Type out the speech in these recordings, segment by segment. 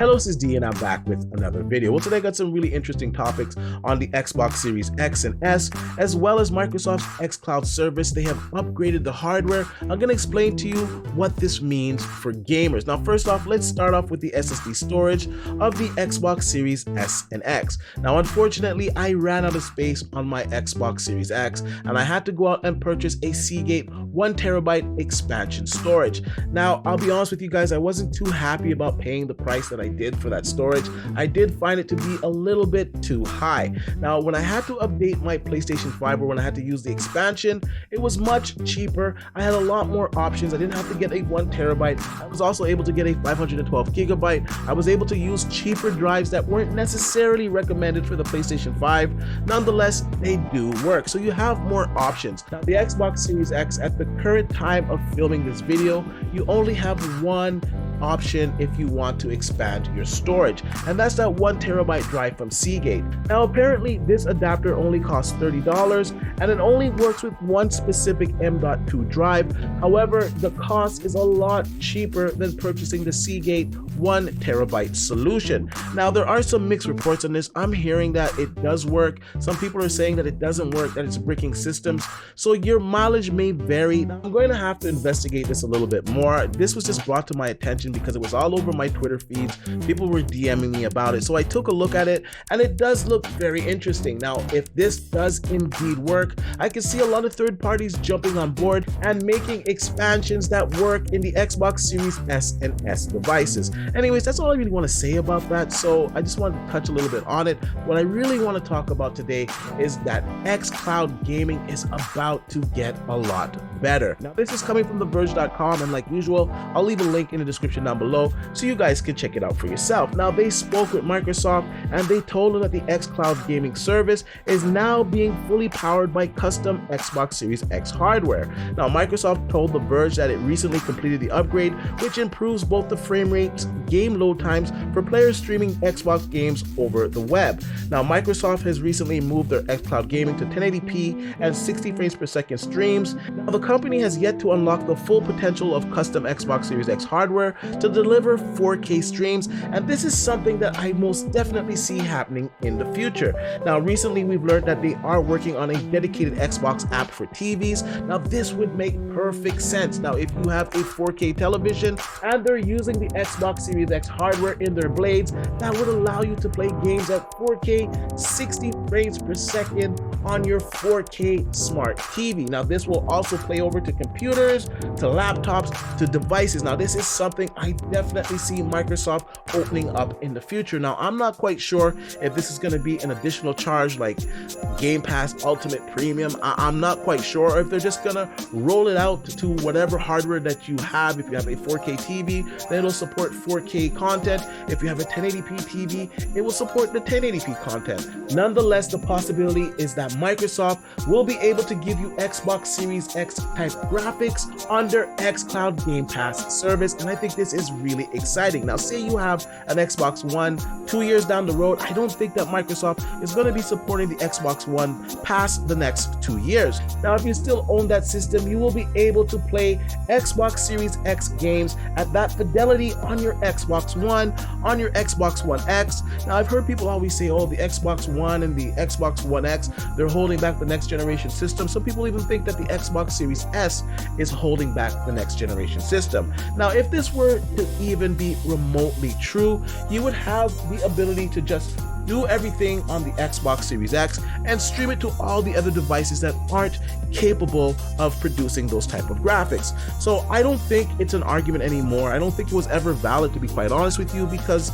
Hello, this is D and I'm back with another video. Well, today I got some really interesting topics on the Xbox Series X and S, as well as Microsoft's xCloud service. They have upgraded the hardware. I'm going to explain to you what this means for gamers. Now, first off, let's start off with the SSD storage of the Xbox Series S and X. Now, unfortunately, I ran out of space on my Xbox Series X, and I had to go out and purchase a Seagate 1TB expansion storage. Now, I'll be honest with you guys, I wasn't too happy about paying the price that I did for that storage. I did find it to be a little bit too high. Now, when I had to update my PlayStation 5 or when I had to use the expansion, it was much cheaper. I had a lot more options. I didn't have to get a 1TB. I was also able to get a 512GB. I was able to use cheaper drives that weren't necessarily recommended for the PlayStation 5. Nonetheless, they do work. So you have more options. Now, the Xbox Series X, at the current time of filming this video, you only have one option if you want to expand your storage, and that's that 1TB drive from Seagate. Now, apparently this adapter only costs $30 and it only works with one specific M.2 drive. However, the cost is a lot cheaper than purchasing the Seagate 1TB solution. Now, there are some mixed reports on this. I'm hearing that it does work. Some people are saying that it doesn't work, that it's bricking systems. So your mileage may vary. Now, I'm going to have to investigate this a little bit more. This was just brought to my attention because it was all over my Twitter feeds. People were DMing me about it. So I took a look at it and it does look very interesting. Now, if this does indeed work, I can see a lot of third parties jumping on board and making expansions that work in the Xbox Series S and S devices. Anyways, that's all I really want to say about that. So I just wanted to touch a little bit on it. What I really want to talk about today is that xCloud gaming is about to get a lot better. Now, this is coming from TheVerge.com, and like usual, I'll leave a link in the description down below so you guys can check it out for yourself. Now, they spoke with Microsoft and they told them that the xCloud gaming service is now being fully powered by custom Xbox Series X hardware. Now, Microsoft told The Verge that it recently completed the upgrade, which improves both the frame rates, game load times for players streaming Xbox games over the web. Now, Microsoft has recently moved their xCloud gaming to 1080p and 60 frames per second streams. Now, the company has yet to unlock the full potential of custom Xbox Series X hardware to deliver 4K streams, and this is something that I most definitely see happening in the future. Now, recently we've learned that they are working on a dedicated Xbox app for TVs. Now, this would make perfect sense. Now, if you have a 4K television and they're using the Xbox Series X hardware in their blades, that would allow you to play games at 4K 60 frames per second on your 4K smart TV. Now, this will also play over to computers, to laptops, to devices. Now, this is something I definitely see Microsoft opening up in the future. Now, I'm not quite sure if this is going to be an additional charge like Game Pass Ultimate Premium. I'm not quite sure, or if they're just going to roll it out to whatever hardware that you have. If you have a 4K TV, then it'll support 4K content. If you have a 1080p TV, it will support the 1080p content. Nonetheless, the possibility is that Microsoft will be able to give you Xbox Series X type graphics on their xCloud Game Pass service, and I think this is really exciting. Now, say you have an Xbox One 2 years down the road, I don't think that Microsoft is going to be supporting the Xbox One past the next 2 years. Now, if you still own that system, you will be able to play Xbox Series X games at that fidelity on your Xbox One, on your Xbox One X. Now, I've heard people always say, oh, the Xbox One and the Xbox One X, they're holding back the next generation system. Some people even think that the Xbox Series S is holding back the next generation system. Now, if this were to even be remotely true, you would have the ability to just do everything on the Xbox Series X and stream it to all the other devices that aren't capable of producing those type of graphics. So I don't think it's an argument anymore. I don't think it was ever valid, to be quite honest with you, because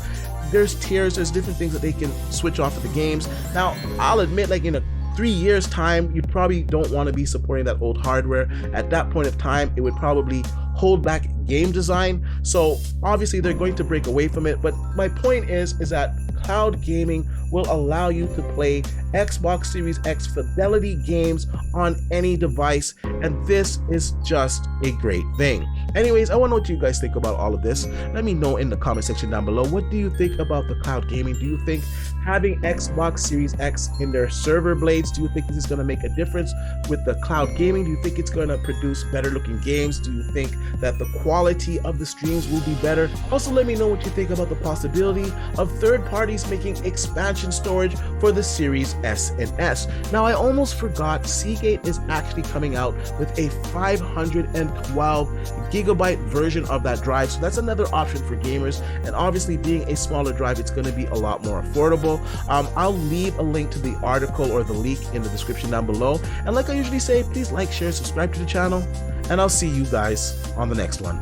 there's tiers, there's different things that they can switch off of the games. Now, I'll admit, like in a 3 years time, you probably don't want to be supporting that old hardware. At that point of time, it would probably hold back game design. So obviously they're going to break away from it. But my point is that cloud gaming will allow you to play Xbox Series X fidelity games on any device, and this is just a great thing. Anyways, I want to know what you guys think about all of this. Let me know in the comment section down below. What do you think about the cloud gaming? Do you think having Xbox Series X in their server blades, do you think this is going to make a difference with the cloud gaming? Do you think it's going to produce better looking games? Do you think that the quality of the streams will be better? Also, let me know what you think about the possibility of third parties making expansion storage for the Series S and S. Now, I almost forgot, Seagate is actually coming out with a 512 gigabyte version of that drive, so that's another option for gamers. And obviously, being a smaller drive, it's going to be a lot more affordable. I'll leave a link to the article or the leak in the description down below. And like I usually say, please like, share, subscribe to the channel, and I'll see you guys on the next one.